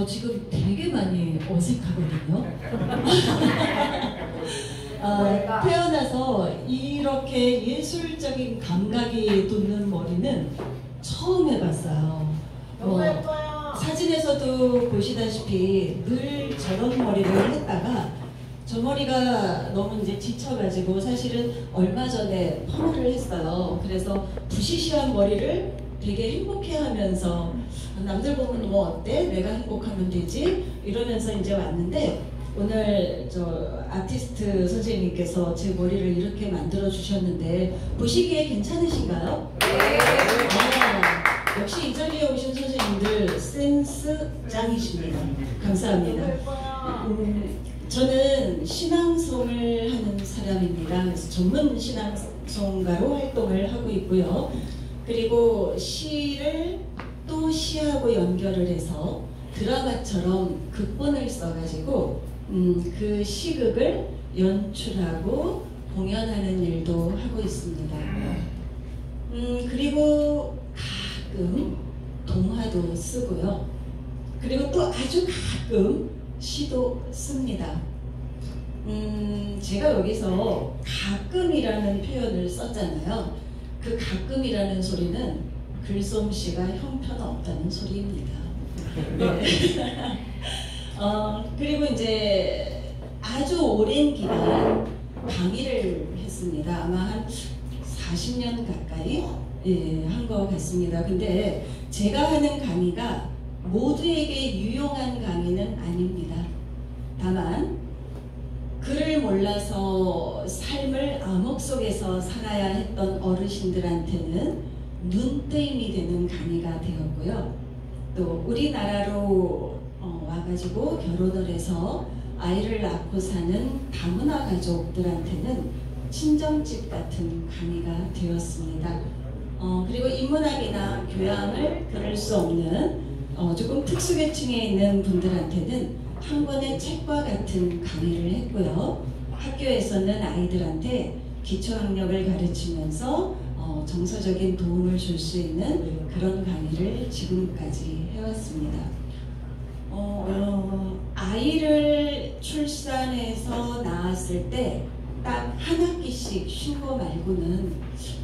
저 지금 되게 많이 어색하거든요. 태어나서 이렇게 예술적인 감각이 돋는 머리는 처음 해봤어요. 너무 예뻐요. 사진에서도 보시다시피 늘 저런 머리를 했다가 저 머리가 너무 이제 지쳐가지고 사실은 얼마 전에 퍼마를 했어요. 그래서 부시시한 머리를 되게 행복해하면서 남들 보면 뭐 어때? 내가 행복하면 되지? 이러면서 이제 왔는데 오늘 저 아티스트 선생님께서 제 머리를 이렇게 만들어 주셨는데 보시기에 괜찮으신가요? 네. 역시 이 자리에 오신 선생님들 센스 짱이십니다. 감사합니다. 너무 예뻐요. 저는 신앙송을 하는 사람입니다. 그래서 전문 신앙송가로 활동을 하고 있고요. 그리고 시를 또 시하고 연결을 해서 드라마처럼 극본을 써가지고 그 시극을 연출하고 공연하는 일도 하고 있습니다. 그리고 가끔 동화도 쓰고요. 그리고 또 아주 가끔 시도 씁니다. 제가 여기서 가끔이라는 표현을 썼잖아요. 그 가끔이라는 소리는 글솜씨가 형편없다는 소리입니다. 네. 그리고 이제 아주 오랜 기간 강의를 했습니다. 아마 한 40년 가까이 한 것 같습니다. 근데 제가 하는 강의가 모두에게 유용한 강의는 아닙니다. 다만 글을 몰라서 삶을 암흑 속에서 살아야 했던 어르신들한테는 눈뜨임이 되는 강의가 되었고요. 또 우리나라로 와가지고 결혼을 해서 아이를 낳고 사는 다문화 가족들한테는 친정집 같은 강의가 되었습니다. 그리고 인문학이나 교양을 들을 수 없는 조금 특수계층에 있는 분들한테는 한 권의 책과 같은 강의를 했고요. 학교에서는 아이들한테 기초학력을 가르치면서 정서적인 도움을 줄 수 있는 그런 강의를 지금까지 해왔습니다. 아이를 출산해서 낳았을 때 딱 한 학기씩 쉰 거 말고는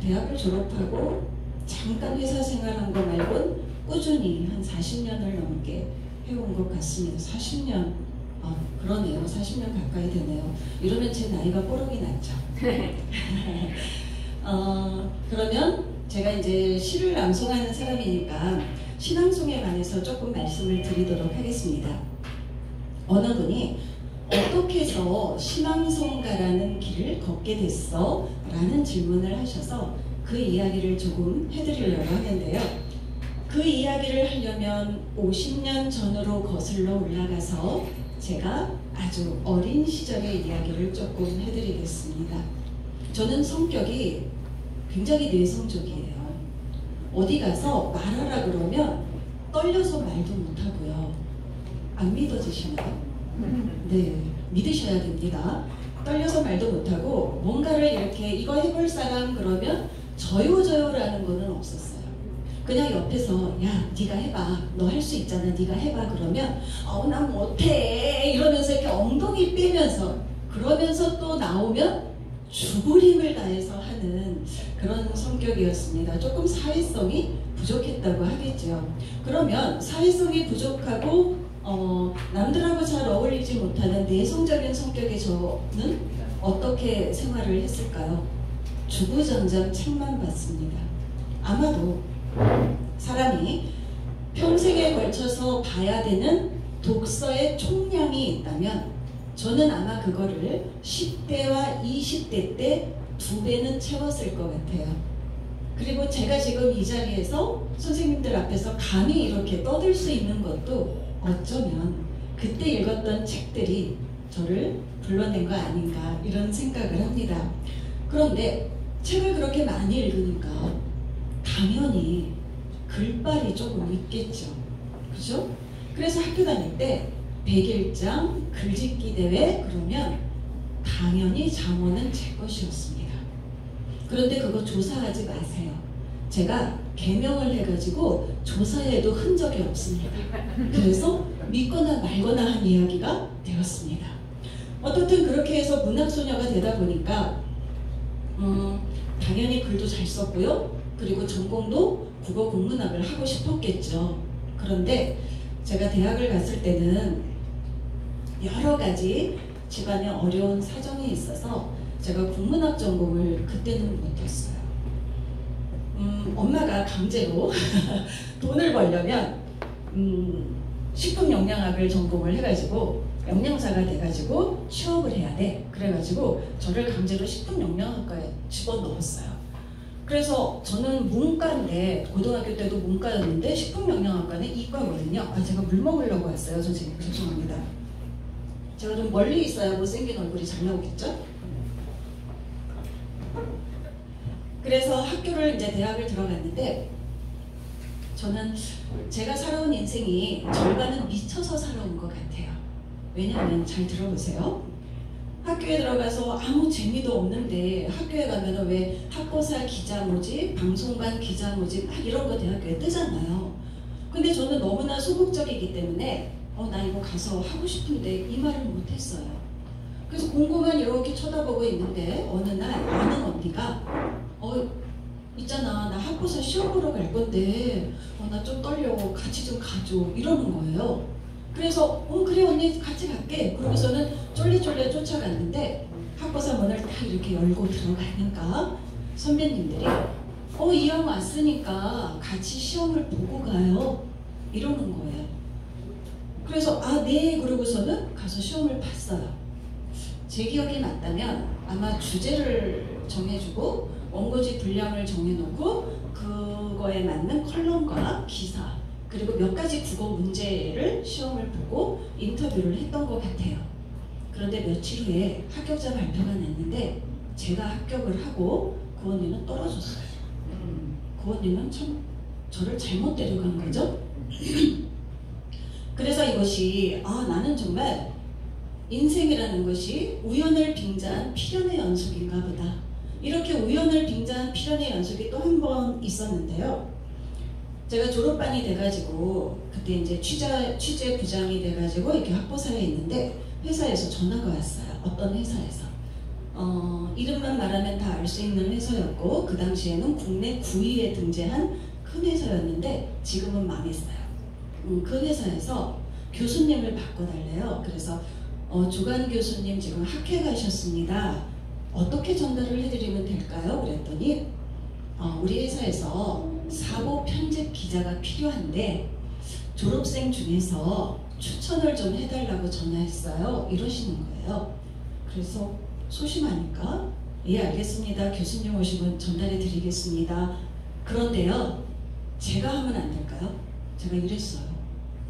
대학을 졸업하고 잠깐 회사 생활한 거 말고는 꾸준히 한 40년을 넘게 해온 것 같습니다. 40년, 그러네요. 40년 가까이 되네요. 이러면 제 나이가 뽀록이 났죠. 그러면 제가 이제 시를 낭송하는 사람이니까 신앙송에 관해서 조금 말씀을 드리도록 하겠습니다. 어느 분이 어떻게 해서 신앙송가라는 길을 걷게 됐어? 라는 질문을 하셔서 그 이야기를 조금 해드리려고 하는데요. 그 이야기를 하려면 50년 전으로 거슬러 올라가서 제가 아주 어린 시절의 이야기를 조금 해드리겠습니다. 저는 성격이 굉장히 내성적이에요. 어디 가서 말하라 그러면 떨려서 말도 못하고요. 안 믿어지시나요? 네, 믿으셔야 됩니다. 떨려서 말도 못하고 뭔가를 이렇게 이거 해볼 사람 그러면 저요저요라는 거는 없었어요. 그냥 옆에서 야 네가 해봐, 너 할 수 있잖아, 네가 해봐 그러면 난 못해 이러면서 이렇게 엉덩이 빼면서 그러면서 또 나오면 죽을 힘을 다해서 하는 그런 성격이었습니다. 조금 사회성이 부족했다고 하겠죠. 그러면 사회성이 부족하고 남들하고 잘 어울리지 못하는 내성적인 성격의 저는 어떻게 생활을 했을까요? 주구장창 책만 봤습니다. 아마도 사람이 평생에 걸쳐서 봐야 되는 독서의 총량이 있다면 저는 아마 그거를 10대와 20대 때 2배는 채웠을 것 같아요. 그리고 제가 지금 이 자리에서 선생님들 앞에서 감히 이렇게 떠들 수 있는 것도 어쩌면 그때 읽었던 책들이 저를 불러낸 거 아닌가 이런 생각을 합니다. 그런데 책을 그렇게 많이 읽으니까 당연히 글빨이 조금 있겠죠. 그죠? 그래서 학교 다닐 때 100일장 글짓기 대회 그러면 당연히 장원은 제 것이었습니다. 그런데 그거 조사하지 마세요. 제가 개명을 해가지고 조사에도 흔적이 없습니다. 그래서 믿거나 말거나 한 이야기가 되었습니다. 어떻든 그렇게 해서 문학소녀가 되다 보니까 당연히 글도 잘 썼고요. 그리고 전공도 국어 국문학을 하고 싶었겠죠. 그런데 제가 대학을 갔을 때는 여러 가지 집안에 어려운 사정이 있어서 제가 국문학 전공을 그때는 못했어요. 엄마가 강제로 돈을 벌려면 식품영양학을 전공을 해가지고 영양사가 돼가지고 취업을 해야 돼. 그래가지고 저를 강제로 식품영양학과에 집어넣었어요. 그래서 저는 문과인데 고등학교 때도 문과였는데 식품영양학과는 이과거든요. 제가 물 먹으려고 했어요. 선생님 죄송합니다. 제가 좀 멀리 있어야 못생긴 얼굴이 잘 나오겠죠? 그래서 학교를 이제 대학을 들어갔는데 저는 제가 살아온 인생이 절반은 미쳐서 살아온 것 같아요. 왜냐하면 잘 들어보세요. 학교에 들어가서 아무 재미도 없는데 학교에 가면 왜 학보사 기자 모집, 방송관 기자 모집 막 이런 거 대학교에 뜨잖아요. 근데 저는 너무나 소극적이기 때문에 나 이거 가서 하고 싶은데 이 말을 못했어요. 그래서 공고만 이렇게 쳐다보고 있는데 어느 날 아는 언니가 있잖아 나 학보사 시험 보러 갈 건데 나 좀 떨려 같이 좀 가줘 이러는 거예요. 그래서 그래 언니 같이 갈게. 그러고서는 쫄래쫄래 쫓아갔는데 학보사 문을 딱 이렇게 열고 들어가니까 선배님들이 이왕 왔으니까 같이 시험을 보고 가요 이러는 거예요. 그래서 네 그러고서는 가서 시험을 봤어요. 제 기억이 맞다면 아마 주제를 정해주고 원고지 분량을 정해놓고 그거에 맞는 컬럼과 기사 그리고 몇 가지 국어 문제를 시험을 보고 인터뷰를 했던 것 같아요. 그런데 며칠 후에 합격자 발표가 났는데 제가 합격을 하고 그 언니는 떨어졌어요. 그 언니는 참 저를 잘못 데려간 거죠. 그래서 이것이 나는 정말 인생이라는 것이 우연을 빙자한 필연의 연속인가 보다. 이렇게 우연을 빙자한 필연의 연속이 또 한 번 있었는데요. 제가 졸업반이 돼가지고 그때 이제 취재 부장이 돼가지고 이렇게 학보사에 있는데 회사에서 전화가 왔어요. 어떤 회사에서 이름만 말하면 다 알 수 있는 회사였고 그 당시에는 국내 9위에 등재한 큰 회사였는데 지금은 망했어요. 그 회사에서 교수님을 바꿔달래요. 그래서 조간 교수님 지금 학회 가셨습니다. 어떻게 전달을 해드리면 될까요? 그랬더니 우리 회사에서 사보 편집 기자가 필요한데 졸업생 중에서 추천을 좀 해달라고 전화했어요. 이러시는 거예요. 그래서 소심하니까 예 알겠습니다. 교수님 오시면 전달해 드리겠습니다. 그런데요 제가 하면 안 될까요? 제가 이랬어요.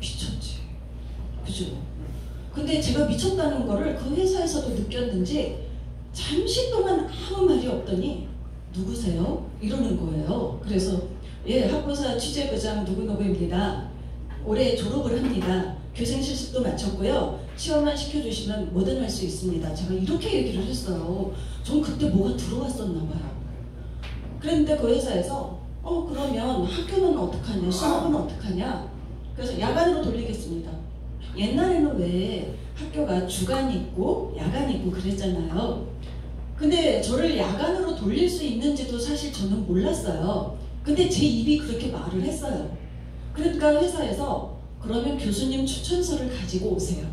미쳤지. 그죠? 근데 제가 미쳤다는 거를 그 회사에서도 느꼈는지 잠시 동안 아무 말이 없더니 누구세요? 이러는 거예요. 그래서 예 학보사 취재부장 누구누구입니다. 올해 졸업을 합니다. 교생 실습도 마쳤고요. 취업만 시켜주시면 뭐든 할 수 있습니다. 제가 이렇게 얘기를 했어요. 전 그때 뭐가 들어왔었나 봐요. 그런데 그 회사에서 그러면 학교는 어떡하냐 수업은 어떡하냐 그래서 야간으로 돌리겠습니다. 옛날에는 왜 학교가 주간 있고 야간 있고 그랬잖아요. 근데 저를 야간으로 돌릴 수 있는지도 사실 저는 몰랐어요. 근데 제 입이 그렇게 말을 했어요. 그러니까 회사에서 그러면 교수님 추천서를 가지고 오세요.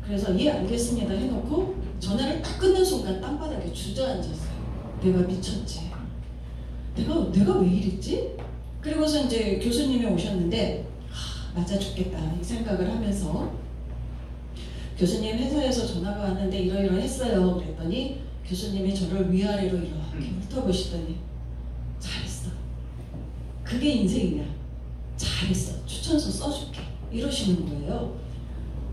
그래서 예 알겠습니다 해놓고 전화를 딱 끊는 순간 땅바닥에 주저앉았어요. 내가 미쳤지. 내가 왜 이랬지? 그리고서 이제 교수님이 오셨는데 맞아 죽겠다 이 생각을 하면서 교수님 회사에서 전화가 왔는데 이러이러했어요. 그랬더니 교수님이 저를 위아래로 이렇게 훑어보시더니 잘했어. 그게 인생이야. 잘했어. 추천서 써줄게. 이러시는 거예요.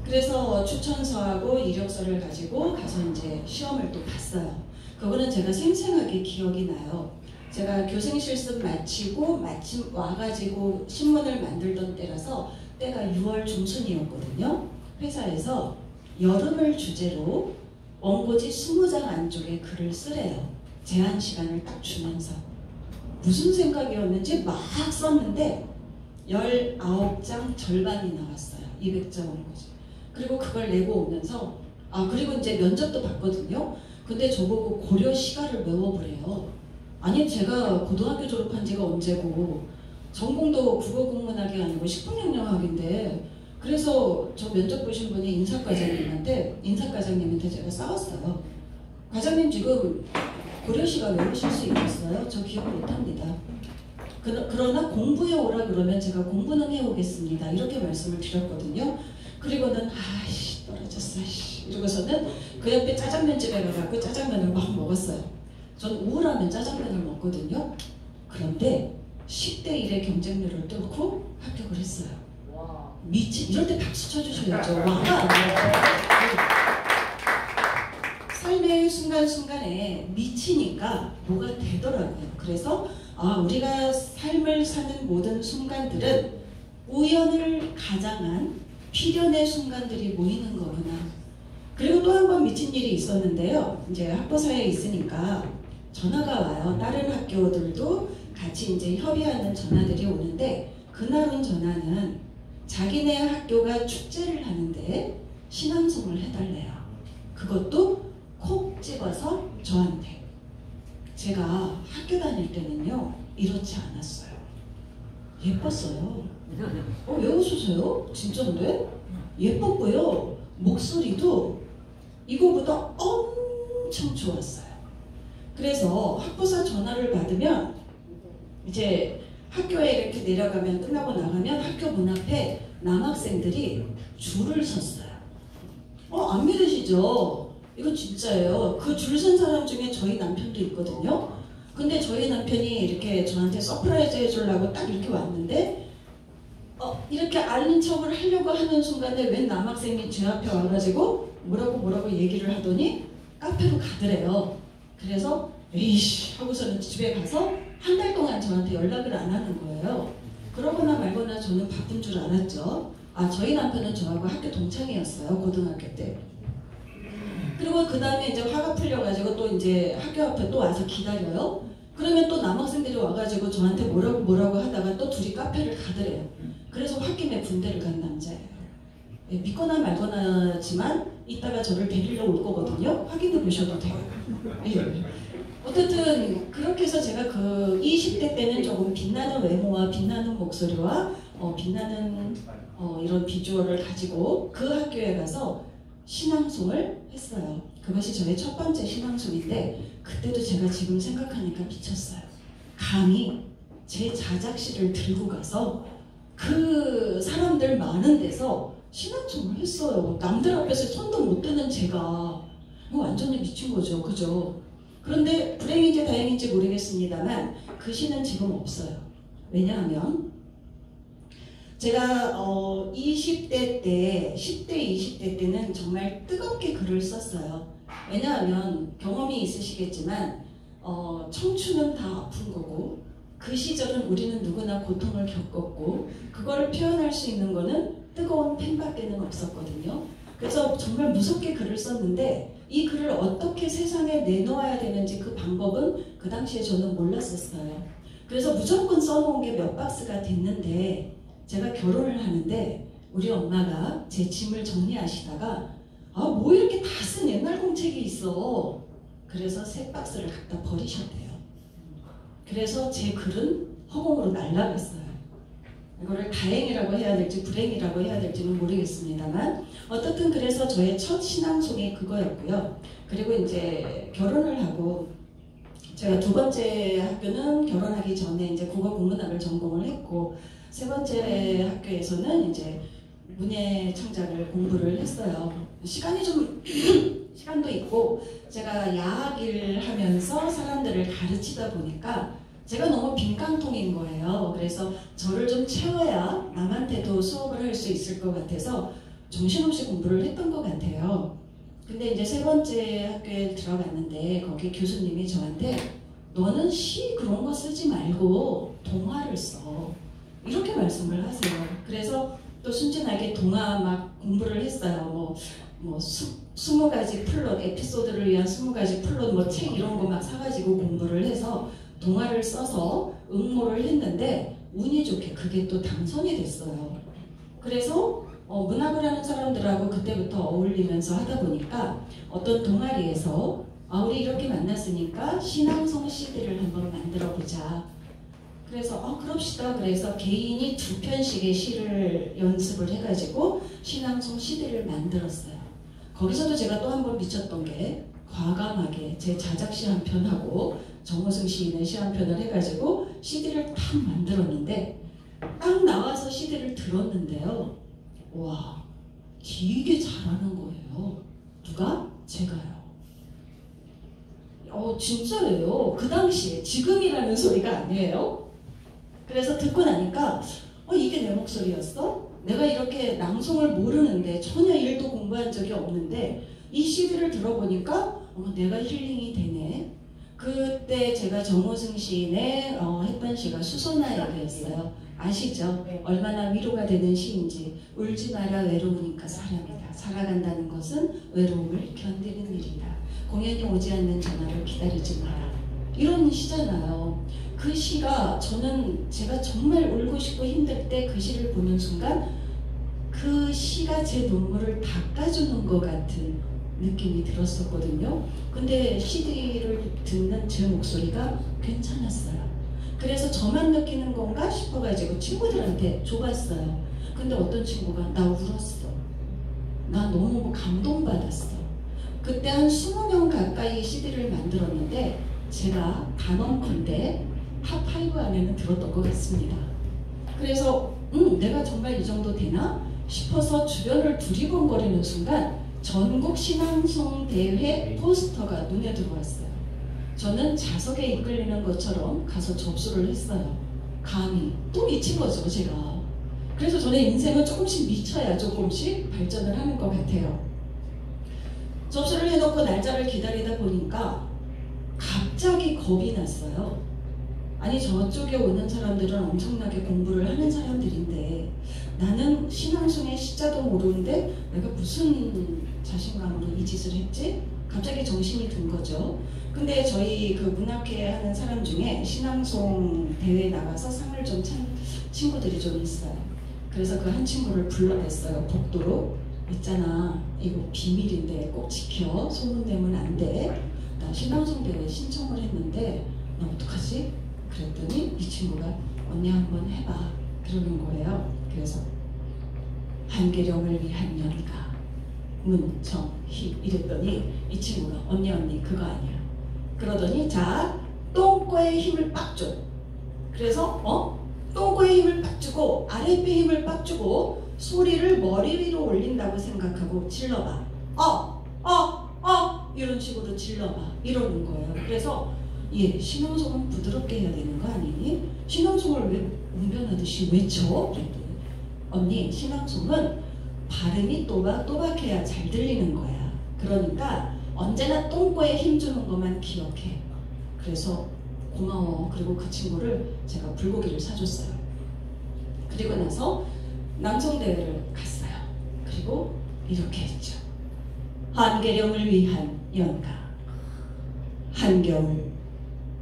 그래서 추천서하고 이력서를 가지고 가서 이제 시험을 또 봤어요. 그거는 제가 생생하게 기억이 나요. 제가 교생 실습 마치고 마침 와가지고 신문을 만들던 때라서 때가 6월 중순이었거든요. 회사에서 여름을 주제로 원고지 20장 안쪽에 글을 쓰래요. 제한 시간을 딱 주면서. 무슨 생각이었는지 막 썼는데 19장 절반이 나왔어요. 200장인 거지. 그리고 그걸 내고 오면서 그리고 이제 면접도 봤거든요. 근데 저보고 고려 시가를 외워보래요. 아니 제가 고등학교 졸업한 지가 언제고 전공도 국어국문학이 아니고 식품영양학인데 그래서 저 면접 보신 분이 인사과장님한테 제가 싸웠어요. 과장님 지금 고려시가 외우실 수 있겠어요? 저 기억 못합니다. 그러나 공부해 오라 그러면 제가 공부는 해오겠습니다. 이렇게 말씀을 드렸거든요. 그리고는 아이씨 떨어졌어 이러고서는 그 옆에 짜장면집에 가서 짜장면을 막 먹었어요. 전 우울하면 짜장면을 먹거든요. 그런데 10대 1의 경쟁률을 뚫고 합격을 했어요. 미친 이럴 때 박수 쳐주셔야죠. 와가 삶의 순간순간에 미치니까 뭐가 되더라고요. 그래서 우리가 삶을 사는 모든 순간들은 우연을 가장한 필연의 순간들이 모이는 거구나. 그리고 또 한 번 미친 일이 있었는데요. 이제 학부사에 있으니까 전화가 와요. 다른 학교들도 같이 이제 협의하는 전화들이 오는데 그날 온 전화는 자기네 학교가 축제를 하는데 신앙송을 해달래요. 그것도 콕 집어서 저한테. 제가 학교 다닐 때는요 이렇지 않았어요. 예뻤어요. 왜 웃으세요? 진짜인데? 예뻤고요. 목소리도 이거보다 엄청 좋았어요. 그래서 학부사 전화를 받으면 이제 학교에 이렇게 내려가면 끝나고 나가면 학교 문 앞에 남학생들이 줄을 섰어요. 안 믿으시죠? 이거 진짜예요. 그 줄 선 사람 중에 저희 남편도 있거든요. 근데 저희 남편이 이렇게 저한테 서프라이즈 해주려고 딱 이렇게 왔는데 이렇게 아는 척을 하려고 하는 순간에 웬 남학생이 제 앞에 와가지고 뭐라고 얘기를 하더니 카페로 가더래요. 그래서 에이씨 하고서는 집에 가서 한 달 동안 저한테 연락을 안 하는 거예요. 그러거나 말거나 저는 바쁜 줄 알았죠. 저희 남편은 저하고 학교 동창이었어요. 고등학교 때. 그리고 그 다음에 이제 화가 풀려가지고 또 이제 학교 앞에 또 와서 기다려요. 그러면 또 남학생들이 와가지고 저한테 뭐라고 하다가 또 둘이 카페를 가더래요. 그래서 홧김에 군대를 간 남자예요. 믿거나 말거나지만 이따가 저를 데리러 올 거거든요. 확인해 보셔도 돼요. 어쨌든 그렇게 해서 제가 그 20대 때는 조금 빛나는 외모와 빛나는 목소리와 빛나는 이런 비주얼을 가지고 그 학교에 가서 신앙송을 했어요. 그것이 저의 첫 번째 신앙송인데 그때도 제가 지금 생각하니까 미쳤어요. 감히 제 자작시를 들고 가서 그 사람들 많은 데서 신앙송을 했어요. 남들 앞에서 손도 못 드는 제가 완전히 미친 거죠. 그죠? 그런데 불행인지 다행인지 모르겠습니다만 그 시는 지금 없어요. 왜냐하면 제가 20대 때, 10대, 20대 때는 정말 뜨겁게 글을 썼어요. 왜냐하면 경험이 있으시겠지만 청춘은 다 아픈 거고 그 시절은 우리는 누구나 고통을 겪었고 그걸 표현할 수 있는 거는 뜨거운 펜밖에는 없었거든요. 그래서 정말 무섭게 글을 썼는데 이 글을 어떻게 세상에 내놓아야 되는지 그 방법은 그 당시에 저는 몰랐었어요. 그래서 무조건 써놓은 게 몇 박스가 됐는데 제가 결혼을 하는데 우리 엄마가 제 짐을 정리하시다가 뭐 이렇게 다 쓴 옛날 공책이 있어. 그래서 3박스를 갖다 버리셨대요. 그래서 제 글은 허공으로 날아갔어요. 이거를 다행이라고 해야 될지 불행이라고 해야 될지는 모르겠습니다만 어떻든 그래서 저의 첫 신앙송이 그거였고요. 그리고 이제 결혼을 하고 제가 두 번째 학교는 결혼하기 전에 이제 국어국문학을 전공을 했고 세 번째 학교에서는 이제 문예 창작을 공부를 했어요. 시간이 좀 시간도 있고 제가 야학을 하면서 사람들을 가르치다 보니까 제가 너무 빈깡통인 거예요. 그래서 저를 좀 채워야 남한테도 수업을 할 수 있을 것 같아서 정신없이 공부를 했던 것 같아요. 근데 이제 세 번째 학교에 들어갔는데 거기 교수님이 저한테 너는 시 그런 거 쓰지 말고 동화를 써. 이렇게 말씀을 하세요. 그래서 또 순진하게 동화 막 공부를 했어요. 20가지 플롯, 에피소드를 위한 20가지 플롯 뭐 책 이런 거 막 사가지고 공부를 해서 동화를 써서 응모를 했는데 운이 좋게 그게 또 당선이 됐어요. 그래서 문학을 하는 사람들하고 그때부터 어울리면서 하다 보니까 어떤 동아리에서 우리 이렇게 만났으니까 신앙송 CD를 한번 만들어 보자. 그래서 그럽시다. 그래서 개인이 2편씩의 시를 연습을 해가지고 신앙송 CD를 만들었어요. 거기서도 제가 또 한 번 미쳤던 게 과감하게 제 자작시 한 편하고 정호승 시인의 시 한 편을 해가지고 CD를 딱 만들었는데 딱 나와서 CD를 들었는데요. 와, 되게 잘하는 거예요. 누가? 제가요. 진짜예요. 그 당시에 지금이라는 소리가 아니에요. 그래서 듣고 나니까 이게 내 목소리였어? 내가 이렇게 낭송을 모르는데 전혀 일도 공부한 적이 없는데 이 CD를 들어보니까 내가 힐링이 되네. 그때 제가 정호승 시인의 했던 시가 수소나에게였어요. 아시죠? 네. 얼마나 위로가 되는 시인지. 울지 마라 외로우니까 사람이다. 살아간다는 것은 외로움을 견디는 일이다. 공연이 오지 않는 전화를 기다리지 마라. 이런 시잖아요. 그 시가 저는 제가 정말 울고 싶고 힘들 때 그 시를 보는 순간 그 시가 제 눈물을 닦아주는 것 같은 느낌이 들었었거든요. 근데 CD를 듣는 제 목소리가 괜찮았어요. 그래서 저만 느끼는 건가 싶어가지고 친구들한테 줘봤어요. 근데 어떤 친구가 나 울었어. 나 너무 감동받았어. 그때 한 20명 가까이 CD를 만들었는데 제가 단언컨대 탑5 안에는 들었던 것 같습니다. 그래서 내가 정말 이 정도 되나 싶어서 주변을 두리번거리는 순간 전국 신앙송 대회 포스터가 눈에 들어왔어요. 저는 자석에 이끌리는 것처럼 가서 접수를 했어요. 감히 또 미친 거죠, 제가. 그래서 저는 인생은 조금씩 미쳐야 조금씩 발전을 하는 것 같아요. 접수를 해놓고 날짜를 기다리다 보니까 갑자기 겁이 났어요. 아니 저쪽에 오는 사람들은 엄청나게 공부를 하는 사람들인데 나는 신앙송의 시자도 모르는데 내가 무슨 자신감으로 이 짓을 했지? 갑자기 정신이 든 거죠. 근데 저희 그 문학회 하는 사람 중에 신앙송 대회에 나가서 상을 좀 찬 친구들이 좀 있어요. 그래서 그 한 친구를 불러냈어요. 복도로. 있잖아, 이거 비밀인데 꼭 지켜. 소문내면 안 돼. 나 신앙송 대회 신청을 했는데 나 어떡하지? 그랬더니 이 친구가 언니 한번 해봐 그러는 거예요. 그래서 한계령을 위한 연가 문정희 이랬더니 이 친구가 언니 그거 아니야. 그러더니 자 똥꼬에 힘을 빡 줘. 그래서 똥꼬에 힘을 빡 주고 아랫배 힘을 빡 주고 소리를 머리 위로 올린다고 생각하고 질러봐. 이런 식으로 질러봐. 이러는 거예요. 그래서 신앙송은 부드럽게 해야 되는 거 아니니? 신앙송을 왜 웅변하듯이 외쳐? 그랬더니 언니 신앙송은 발음이 또박또박해야 잘 들리는 거야. 그러니까 언제나 똥꼬에 힘주는 것만 기억해. 그래서 고마워. 그리고 그 친구를 제가 불고기를 사줬어요. 그리고 나서 낭송대회를 갔어요. 그리고 이렇게 했죠. 한계령을 위한 연가. 한겨울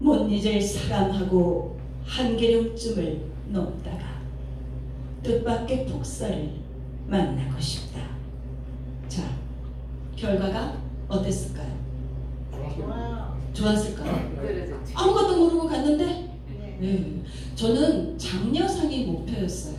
못 잊을 사람하고 한계령쯤을 넘다가 뜻밖의 폭설을 만나고 싶다. 자, 결과가 어땠을까요? 좋아요. 좋았을까요? 그래도 아무것도 모르고 갔는데 네. 저는 장려상이 목표였어요.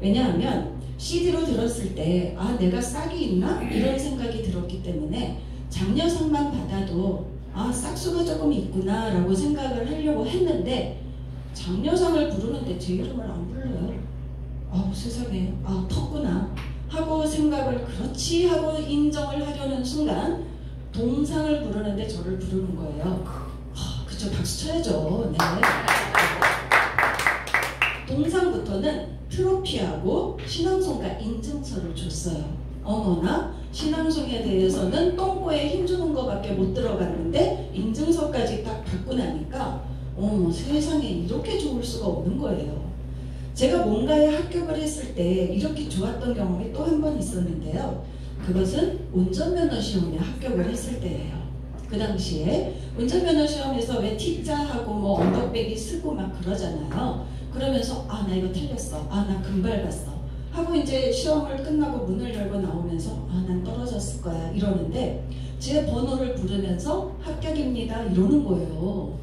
왜냐하면 CD로 들었을 때 내가 싹이 있나? 이런 생각이 들었기 때문에 장려상만 받아도 싹수가 조금 있구나 라고 생각을 하려고 했는데 장려상을 부르는데 제 이름을 안 불러요. 세상에 텄구나 하고 생각을 그렇지 하고 인정을 하려는 순간 동상을 부르는데 저를 부르는 거예요. 그쵸, 박수 쳐야죠. 네. 동상부터는 트로피하고 신앙송가 인증서를 줬어요. 어머나 신앙송에 대해서는 똥꼬에 힘주는 것밖에 못 들어갔는데 인증서까지 딱 받고 나니까 세상에 이렇게 좋을 수가 없는 거예요. 제가 뭔가에 합격을 했을 때 이렇게 좋았던 경험이 또 한 번 있었는데요. 그것은 운전면허 시험에 합격을 했을 때예요. 그 당시에 운전면허 시험에서 왜 T자하고 뭐 언덕배기 쓰고 막 그러잖아요. 그러면서 아 나 이거 틀렸어. 아 나 금발 봤어. 하고 이제 시험을 끝나고 문을 열고 나오면서 아 난 떨어졌을 거야 이러는데 제 번호를 부르면서 합격입니다 이러는 거예요.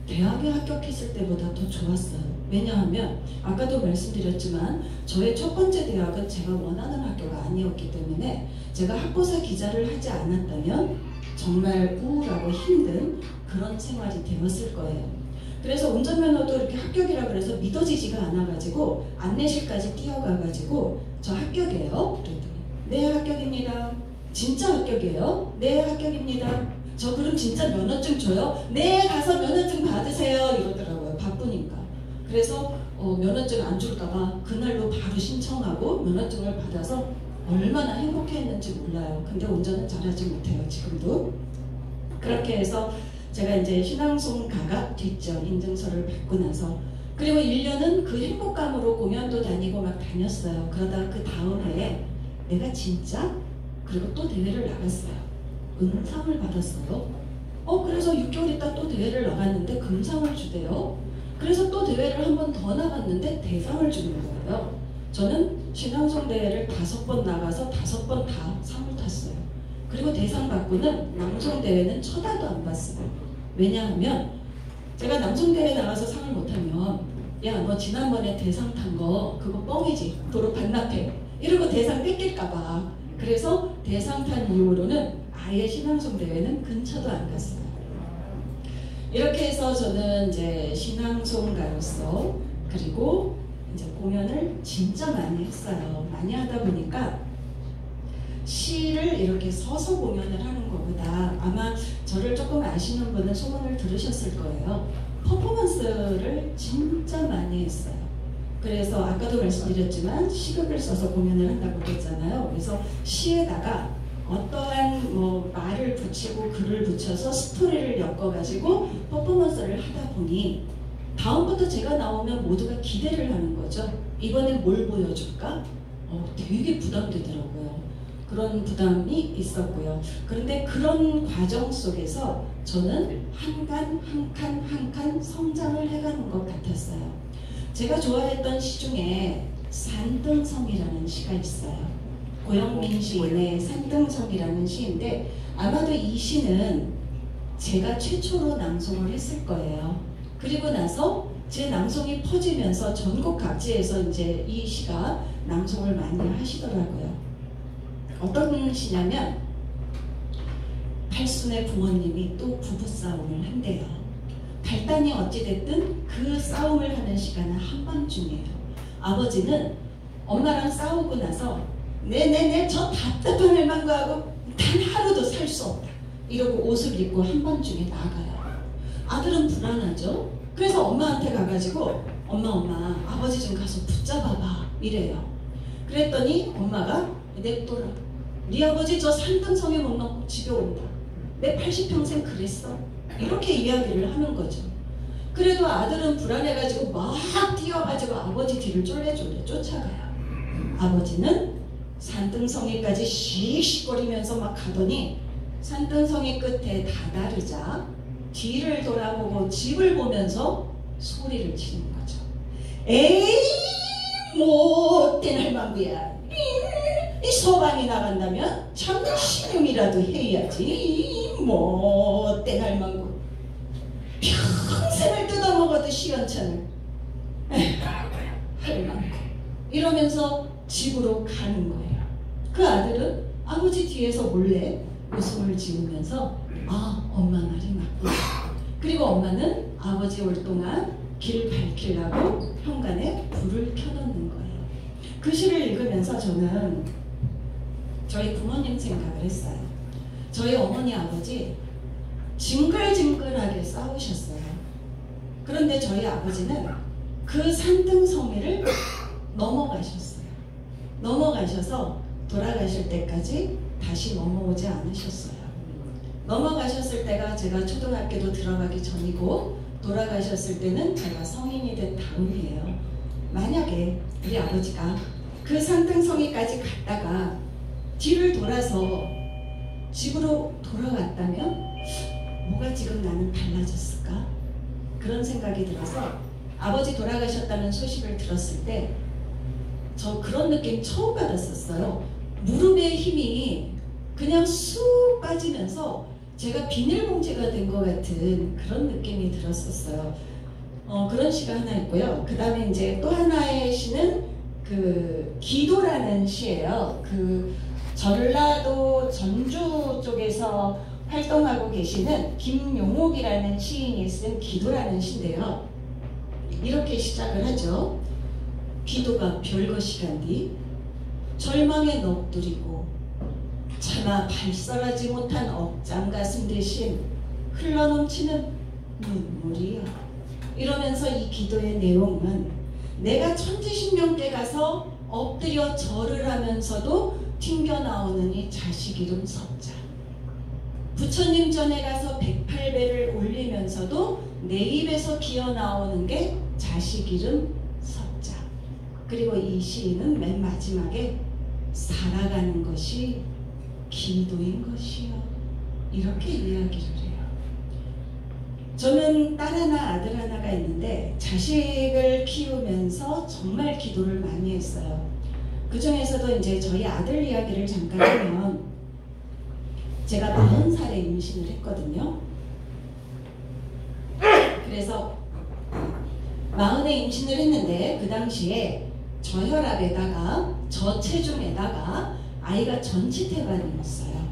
대학에 합격했을 때보다 더 좋았어요. 왜냐하면 아까도 말씀드렸지만 저의 첫 번째 대학은 제가 원하는 학교가 아니었기 때문에 제가 학부사 기자를 하지 않았다면 정말 우울하고 힘든 그런 생활이 되었을 거예요. 그래서 운전면허도 이렇게 합격이라 그래서 믿어지지가 않아가지고 안내실까지 뛰어가가지고 저 합격이에요? 그랬더니 네 합격입니다. 진짜 합격이에요? 네 합격입니다. 저 그럼 진짜 면허증 줘요? 네 가서 면허증 받으세요 이러더라고요. 바쁘니까. 그래서 면허증 안 줄까봐 그날로 바로 신청하고 면허증을 받아서 얼마나 행복했는지 몰라요. 근데 운전은 잘하지 못해요 지금도. 그렇게 해서 제가 이제 신앙송 가가 됐죠. 인증서를 받고 나서. 그리고 1년은 그 행복감으로 공연도 다니고 막 다녔어요. 그러다가 그 다음 해에 내가 진짜 그리고 또 대회를 나갔어요. 은상을 받았어요. 그래서 6개월 있다 또 대회를 나갔는데 금상을 주대요. 그래서 또 대회를 한 번 더 나갔는데 대상을 주는 거예요. 저는 신앙송 대회를 5번 나가서 5번 다 상을 탔어요. 그리고 대상 받고는 낭송 대회는 쳐다도 안 봤어요. 왜냐하면 제가 낭송 대회 나가서 상을 못하면 야 너 지난번에 대상 탄 거 그거 뻥이지 도로 반납해 이러고 대상 뺏길까봐. 그래서 대상 탄 이후로는 아예 신앙송 대회는 근처도 안 갔어요. 이렇게 해서 저는 이제 신앙송가로서 그리고 이제 공연을 진짜 많이 했어요. 많이 하다 보니까 시를 이렇게 서서 공연을 하는 것보다 아마 저를 조금 아시는 분은 소문을 들으셨을 거예요. 퍼포먼스를 진짜 많이 했어요. 그래서 아까도 말씀드렸지만 시극을 써서 공연을 한다고 그랬잖아요. 그래서 시에다가 어떠한 뭐 말을 붙이고 글을 붙여서 스토리를 엮어가지고 퍼포먼스를 하다 보니 다음부터 제가 나오면 모두가 기대를 하는 거죠. 이번엔 뭘 보여줄까? 되게 부담되더라고요. 그런 부담이 있었고요. 그런데 그런 과정 속에서 저는 한 칸 성장을 해가는 것 같았어요. 제가 좋아했던 시 중에 산등성이라는 시가 있어요. 고영민 시인의 산등성이라는 시인데 아마도 이 시는 제가 최초로 낭송을 했을 거예요. 그리고 나서 제 낭송이 퍼지면서 전국 각지에서 이제 이 시가 낭송을 많이 하시더라고요. 어떤 시냐면 팔순의 부모님이 또 부부싸움을 한대요. 발단이 어찌됐든 그 싸움을 하는 시간은 한밤중이에요. 아버지는 엄마랑 싸우고 나서 네네네 저 답답한 일만과하고 단 하루도 살 수 없다 이러고 옷을 입고 한밤중에 나가요. 아들은 불안하죠. 그래서 엄마한테 가가지고 엄마 아버지 좀 가서 붙잡아봐 이래요. 그랬더니 엄마가 냅둬라. 네 아버지 저 산등성에 못 넣고 집에 온다. 내 80평생 그랬어. 이렇게 이야기를 하는 거죠. 그래도 아들은 불안해가지고 막 뛰어가지고 아버지 뒤를 쫄래쫄래 쫓아가요. 아버지는 산등성에까지 씩씩거리면서 막 가더니 산등성의 끝에 다다르자 뒤를 돌아보고 집을 보면서 소리를 치는 거죠. 에이 못된 할망구야. 이 소방이 나간다면 참신용이라도 해야지. 못된 할망구. 평생을 뜯어먹어도 시원찮을 할망구. 이러면서 집으로 가는 거예요. 그 아들은 아버지 뒤에서 몰래 웃음을 지으면서 아 엄마 말이 맞구나. 그리고 엄마는 아버지 올 동안 길 밝히려고 현관에 불을 켜놓는 거예요. 그 시를 읽으면서 저는 저희 부모님 생각을 했어요. 저희 어머니 아버지 징글징글하게 싸우셨어요. 그런데 저희 아버지는 그 산등성이를 넘어가셨어요. 넘어가셔서 돌아가실 때까지 다시 넘어오지 않으셨어요. 넘어가셨을 때가 제가 초등학교도 들어가기 전이고 돌아가셨을 때는 제가 성인이 된 다음이에요. 만약에 우리 아버지가 그 산등성이까지 갔다가 뒤를 돌아서 집으로 돌아왔다면 뭐가 지금 나는 달라졌을까? 그런 생각이 들어서 아버지 돌아가셨다는 소식을 들었을 때 저 그런 느낌 처음 받았었어요. 무릎의 힘이 그냥 쑥 빠지면서 제가 비닐봉지가 된 것 같은 그런 느낌이 들었었어요. 그런 시가 하나 있고요. 그 다음에 이제 또 하나의 시는 그 기도라는 시예요. 그 전라도 전주 쪽에서 활동하고 계시는 김용옥이라는 시인이 쓴 기도라는 시인데요. 이렇게 시작을 하죠. 기도가 별것이란디 절망에 넋두리고 차마 발설하지 못한 억장 가슴 대신 흘러넘치는 눈물이요. 이러면서 이 기도의 내용은 내가 천지신명께 가서 엎드려 절을 하면서도 튕겨나오는 이 자식 이름 석자, 부처님 전에 가서 108배를 올리면서도 내 입에서 기어나오는 게 자식 이름 석자. 그리고 이 시인은 맨 마지막에 살아가는 것이 기도인 것이요. 이렇게 이야기를 해요. 저는 딸 하나 아들 하나가 있는데 자식을 키우면서 정말 기도를 많이 했어요. 그 중에서도 이제 저희 아들 이야기를 잠깐 하면 제가 40살에 임신을 했거든요. 그래서 40에 임신을 했는데 그 당시에 저혈압에다가 저체중에다가 아이가 전치태반이었어요.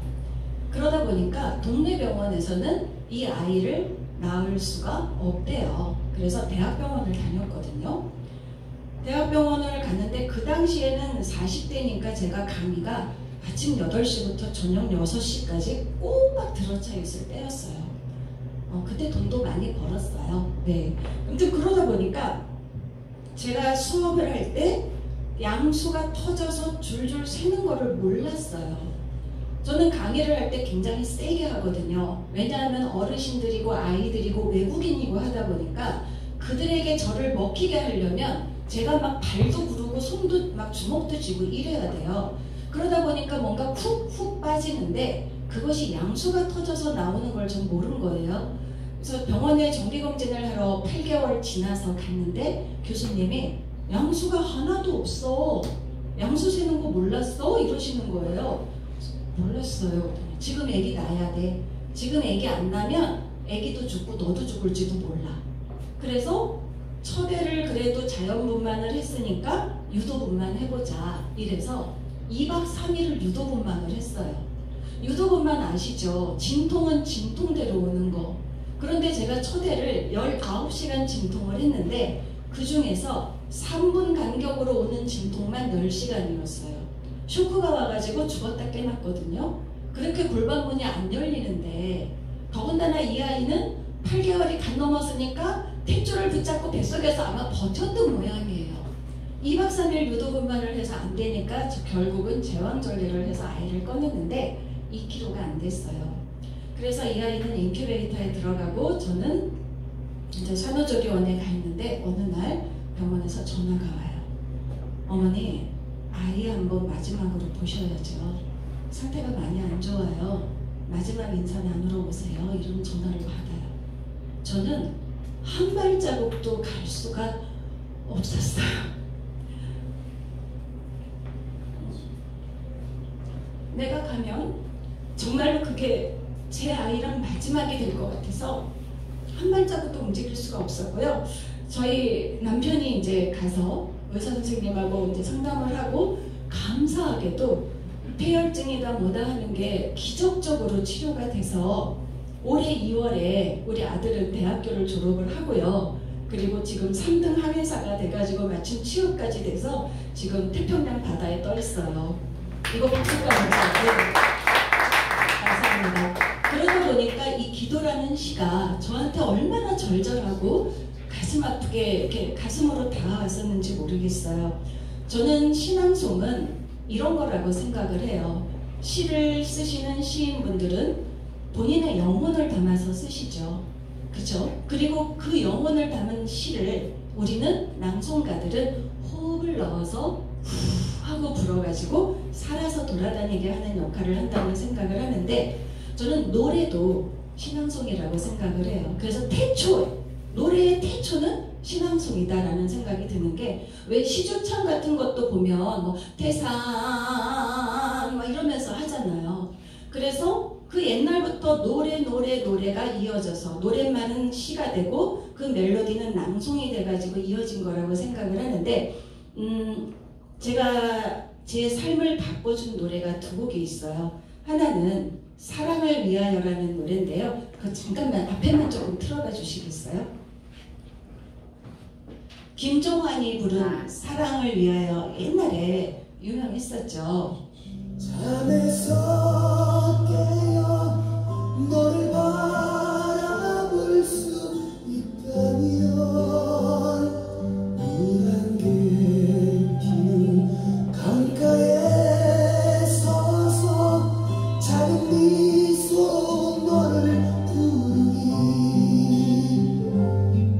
그러다 보니까 동네 병원에서는 이 아이를 낳을 수가 없대요. 그래서 대학병원을 다녔거든요. 대학병원을 갔는데 그 당시에는 40대니까 제가 강의가 아침 8시부터 저녁 6시까지 꼬박 들어차 있을 때였어요. 그때 돈도 많이 벌었어요. 네. 아무튼 그러다 보니까 제가 수업을 할 때 양수가 터져서 줄줄 새는 거를 몰랐어요. 저는 강의를 할 때 굉장히 세게 하거든요. 왜냐하면 어르신들이고 아이들이고 외국인이고 하다 보니까 그들에게 저를 먹히게 하려면 제가 막 발도 구르고 손도 막 주먹도 쥐고 이래야 돼요. 그러다 보니까 뭔가 훅훅 빠지는데 그것이 양수가 터져서 나오는 걸 전 모르는 거예요. 그래서 병원에 정기검진을 하러 8개월 지나서 갔는데 교수님이 양수가 하나도 없어. 양수 세는 거 몰랐어? 이러시는 거예요. 몰랐어요. 지금 애기 낳아야 돼. 지금 애기 안 낳으면 애기도 죽고 너도 죽을지도 몰라. 그래서 첫 애를 그래도 자연분만을 했으니까 유도분만 해보자. 이래서 2박 3일을 유도분만을 했어요. 유도분만 아시죠? 진통은 진통대로 오는 거. 그런데 제가 첫 애를 19시간 진통을 했는데 그 중에서 3분 간격으로 오는 진통만 10시간이었어요. 쇼크가 와가지고 죽었다 깨났거든요. 그렇게 골반문이 안 열리는데 더군다나 이 아이는 8개월이 간 넘었으니까 탯줄을 붙잡고 뱃속에서 아마 버텼던 모양이에요. 2박 3일 유도분만을 해서 안 되니까 결국은 제왕절개를 해서 아이를 꺼냈는데 2kg가 안 됐어요. 그래서 이 아이는 인큐베이터에 들어가고 저는 이제 산후조리원에 가 있는데 어느 날 병원에서 전화가 와요. 어머니, 아이 한번 마지막으로 보셔야죠. 상태가 많이 안 좋아요. 마지막 인사 나누러 오세요. 이런 전화를 받아요. 저는 한 발자국도 갈 수가 없었어요. 내가 가면 정말로 그게 제 아이랑 마지막이 될 것 같아서 한 발자국도 움직일 수가 없었고요. 저희 남편이 이제 가서 의사 선생님하고 이제 상담을 하고 감사하게도 폐혈증이다 뭐다 하는 게 기적적으로 치료가 돼서 올해 2월에 우리 아들은 대학교를 졸업을 하고요. 그리고 지금 3등 항해사가 돼가지고 마침 취업까지 돼서 지금 태평양 바다에 떠 있어요. 이거 감사합니다. 감사합니다. 그러다 보니까 이 기도라는 시가 저한테 얼마나 절절하고 가슴 아프게 이렇게 가슴으로 다가왔었는지 모르겠어요. 저는 신앙송은 이런 거라고 생각을 해요. 시를 쓰시는 시인분들은 본인의 영혼을 담아서 쓰시죠. 그죠? 그리고 그 영혼을 담은 시를 우리는 낭송가들은 호흡을 넣어서 후 하고 불어가지고 살아서 돌아다니게 하는 역할을 한다고 생각을 하는데 저는 노래도 신앙송이라고 생각을 해요. 그래서 태초, 노래의 태초는 신앙송이다라는 생각이 드는 게, 왜 시조창 같은 것도 보면 뭐 태산 막 이러면서 하잖아요. 그래서 그 옛날부터 노래가 이어져서 노랫말은 시가 되고 그 멜로디는 낭송이 돼가지고 이어진 거라고 생각을 하는데, 제가 제 삶을 바꿔준 노래가 두 곡이 있어요. 하나는 사랑을 위하여라는 노래인데요. 그 잠깐만 앞에만 조금 틀어봐 주시겠어요? 김종환이 부른 사랑을 위하여 옛날에 유명했었죠. 잠에서 깨어 너를 바라볼 수 있다면 물안개 피는 강가에 서서 작은 미소 너를 부르니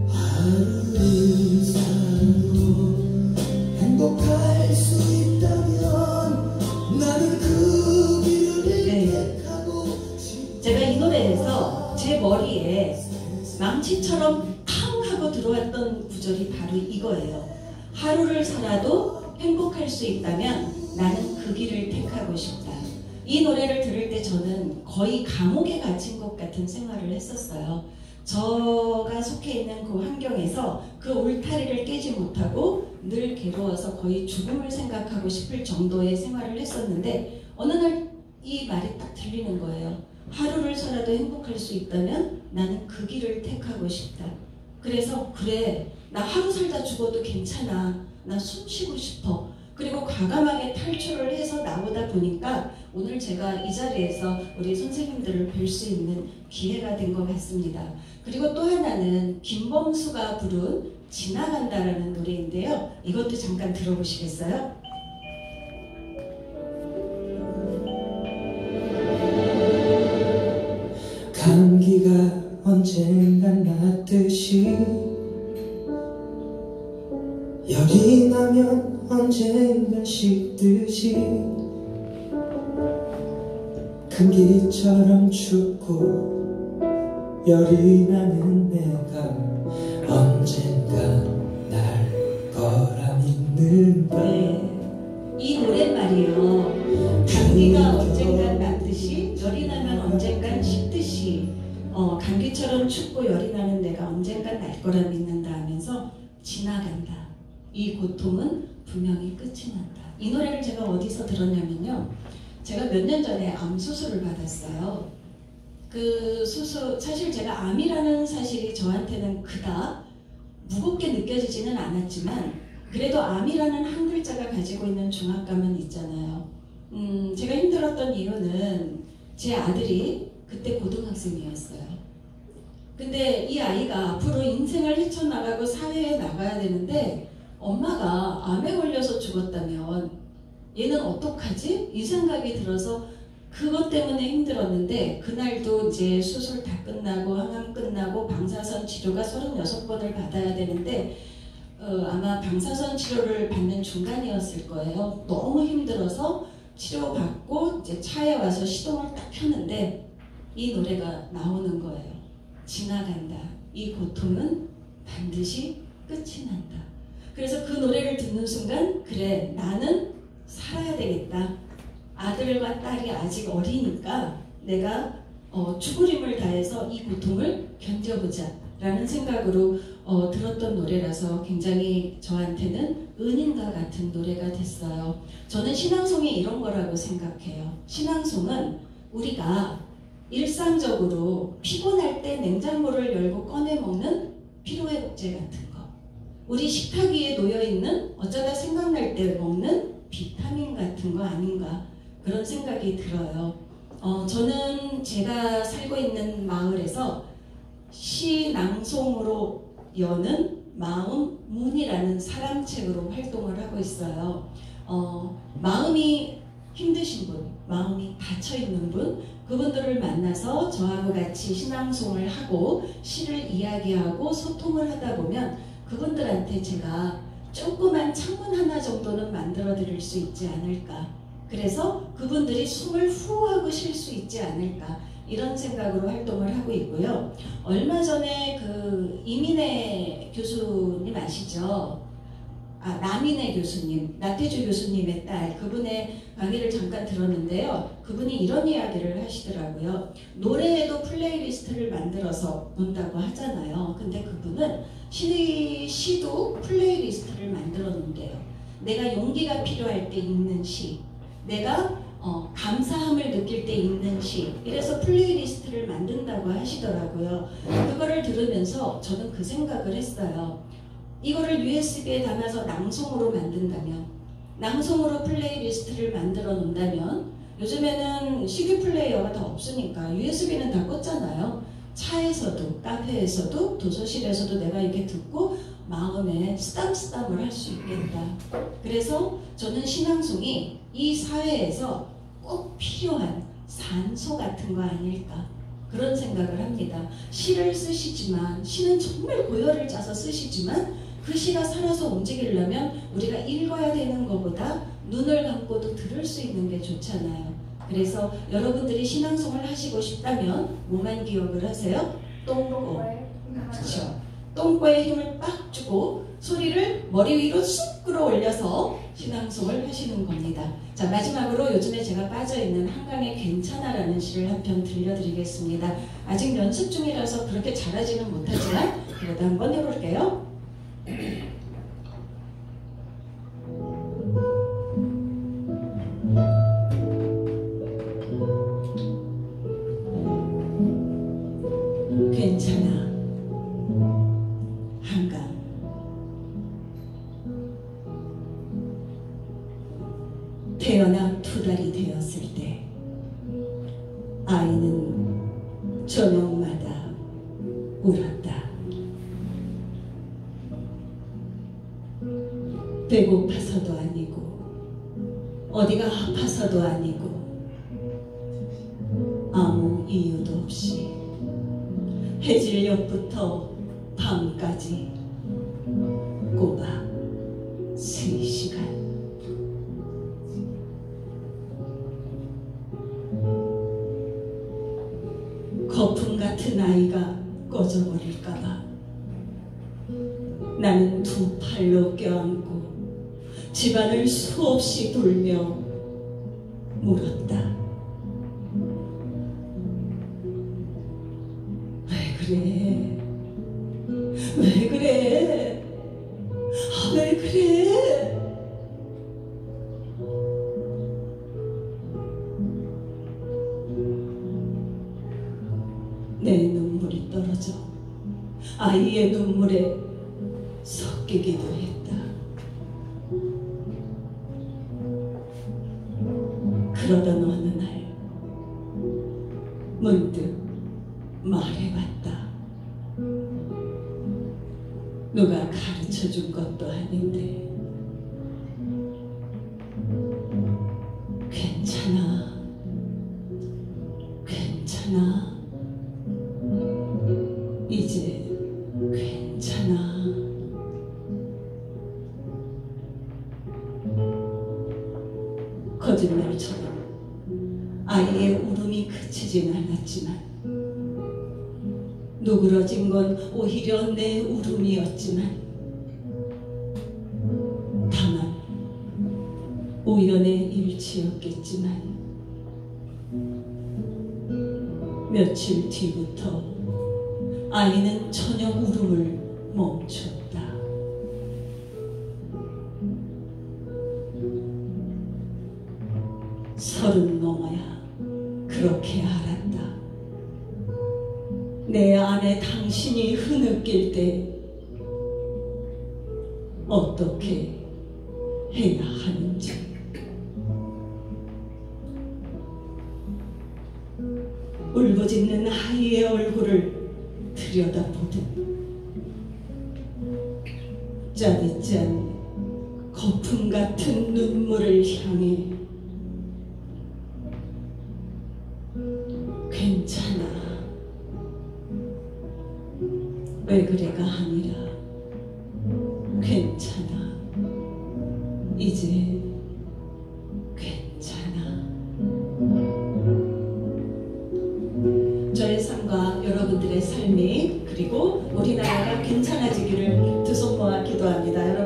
하루를 살아도 행복할 수 있다면 나는 그 길을 택하고 싶다. 제가 이 노래에서 제 머리에 망치처럼 탕 하고 들어왔던 구절이 바로 이거예요. 하루를 살아도 행복할 수 있다면 나는 그 길을 택하고 싶다. 이 노래를 들을 때 저는 거의 감옥에 갇힌 것 같은 생활을 했었어요. 저가 속해 있는 그 환경에서 그 울타리를 깨지 못하고 늘 괴로워서 거의 죽음을 생각하고 싶을 정도의 생활을 했었는데, 어느 날 이 말이 딱 들리는 거예요. 하루를 살아도 행복할 수 있다면 나는 그 길을 택하고 싶다. 그래서 그래, 나 하루 살다 죽어도 괜찮아. 나 숨 쉬고 싶어. 그리고 과감하게 탈출을 해서 나오다 보니까 오늘 제가 이 자리에서 우리 선생님들을 뵐 수 있는 기회가 된 것 같습니다. 그리고 또 하나는 김범수가 부른 지나간다라는 노래인데요. 이것도 잠깐 들어보시겠어요? 감기가 언젠간 낫듯이 열이 나면 언젠간 식듯이 감기처럼 춥고 열이 나는 내가 언젠가 날 거라 믿는다. 이 노랫말이요. 감기가 언젠간 낫듯이 열이 나면 언젠간 식듯이 감기처럼 춥고 열이 나는 내가 언젠간 날 거라 믿는다 하면서 지나간다. 이 고통은 분명히 끝이 난다. 이 노래를 제가 어디서 들었냐면요. 제가 몇 년 전에 암 수술을 받았어요. 그 수술, 사실 제가 암이라는 사실이 저한테는 그닥 무겁게 느껴지지는 않았지만 그래도 암이라는 한 글자가 가지고 있는 중압감은 있잖아요. 제가 힘들었던 이유는 제 아들이 그때 고등학생이었어요. 근데 이 아이가 앞으로 인생을 헤쳐나가고 사회에 나가야 되는데 엄마가 암에 걸려서 죽었다면 얘는 어떡하지? 이 생각이 들어서 그것 때문에 힘들었는데, 그날도 이제 수술 다 끝나고 항암 끝나고 방사선 치료가 36번을 받아야 되는데 아마 방사선 치료를 받는 중간이었을 거예요. 너무 힘들어서 치료받고 이제 차에 와서 시동을 딱 켰는데 이 노래가 나오는 거예요. 지나간다. 이 고통은 반드시 끝이 난다. 그래서 그 노래를 듣는 순간, 그래, 나는 살아야 되겠다. 아들과 딸이 아직 어리니까 내가 죽을 힘을 다해서 이 고통을 견뎌보자 라는 생각으로 들었던 노래라서 굉장히 저한테는 은인과 같은 노래가 됐어요. 저는 신앙송이 이런 거라고 생각해요. 신앙송은 우리가 일상적으로 피곤할 때 냉장고를 열고 꺼내 먹는 피로회복제 같은 거, 우리 식탁 위에 놓여있는 어쩌다 생각날 때 먹는 비타민 같은 거 아닌가, 그런 생각이 들어요. 저는 제가 살고 있는 마을에서 시 낭송으로 여는 마음 문이라는 사람책으로 활동을 하고 있어요. 마음이 힘드신 분, 마음이 닫혀있는 분, 그분들을 만나서 저하고 같이 신앙송을 하고 시를 이야기하고 소통을 하다 보면 그분들한테 제가 조그만 창문 하나 정도는 만들어 드릴 수 있지 않을까. 그래서 그분들이 숨을 후 하고 쉴 수 있지 않을까. 이런 생각으로 활동을 하고 있고요. 얼마 전에 그 이민혜 교수님 아시죠? 남인혜 교수님, 나태주 교수님의 딸, 그분의 강의를 잠깐 들었는데요. 그분이 이런 이야기를 하시더라고요. 노래에도 플레이리스트를 만들어서 논다고 하잖아요. 근데 그분은 시도 플레이리스트를 만들어 놓는데요. 내가 용기가 필요할 때 읽는 시, 내가 감사함을 느낄 때 읽는 시, 이래서 플레이리스트를 만든다고 하시더라고요. 그거를 들으면서 저는 그 생각을 했어요. 이거를 USB에 담아서 낭송으로 만든다면, 낭송으로 플레이리스트를 만들어 놓는다면, 요즘에는 CD 플레이어가 다 없으니까 USB는 다 꽂잖아요. 차에서도, 카페에서도, 도서실에서도 내가 이렇게 듣고 마음에 쓰담쓰담을 할 수 있겠다. 그래서 저는 신앙송이 이 사회에서 꼭 필요한 산소 같은 거 아닐까, 그런 생각을 합니다. 시를 쓰시지만, 시는 정말 고열을 짜서 쓰시지만 그 시가 살아서 움직이려면 우리가 읽어야 되는 것보다 눈을 감고도 들을 수 있는 게 좋잖아요. 그래서 여러분들이 신앙송을 하시고 싶다면 뭐만 기억을 하세요? 똥꼬. 그렇죠. 똥꼬에 힘을 빡 주고 소리를 머리 위로 쑥 끌어올려서 신앙송을 하시는 겁니다. 자, 마지막으로 요즘에 제가 빠져있는 한강의 괜찮아라는 시를 한 편 들려드리겠습니다. 아직 연습 중이라서 그렇게 잘하지는 못하지만 그래도 한번 해볼게요. 괜찮아. 한강. 태어나 2달이 되었을 때 아이는 저녁마다 울었다. 배고파서도 아니고 어디가 아파서도 아니고 아무 이유도 없이 해질녘부터 밤까지 꼬박 3시간. 거품 같은 아이가 꺼져버릴까봐 나는 2 팔로 껴안고 집안을 수없이 돌며 물었다. 왜 그래? 왜 그래? 왜 그래? 내 눈물이 떨어져 아이의 눈물에 섞이기도 했다. 그러던 어느 날 문득 말해봤다. 누가 가르쳐준 것도 아닌데 괜찮아, 괜찮아, 이제 괜찮아. 거짓말처럼 아이의 울음이 그치진 않았지만 누그러진 건 오히려 내 울음이었지만 다만 우연의 일치였겠지만 며칠 뒤부터 아이는 저녁 울음을 멈췄다. 서른 넘어야 그렇게 알았다. 내 안에 당신이 흐느낄 때 어떻게 해야 하는지. 울부짖는 아이의 얼굴을 들여다보듯 짜릿짠 거품 같은 눈물을 향해 괜찮아, 왜 그래가 아니라 괜찮아, 이제 괜찮아. 삶이 그리고 우리나라가 괜찮아지기를 두 손 모아 기도합니다. 여러분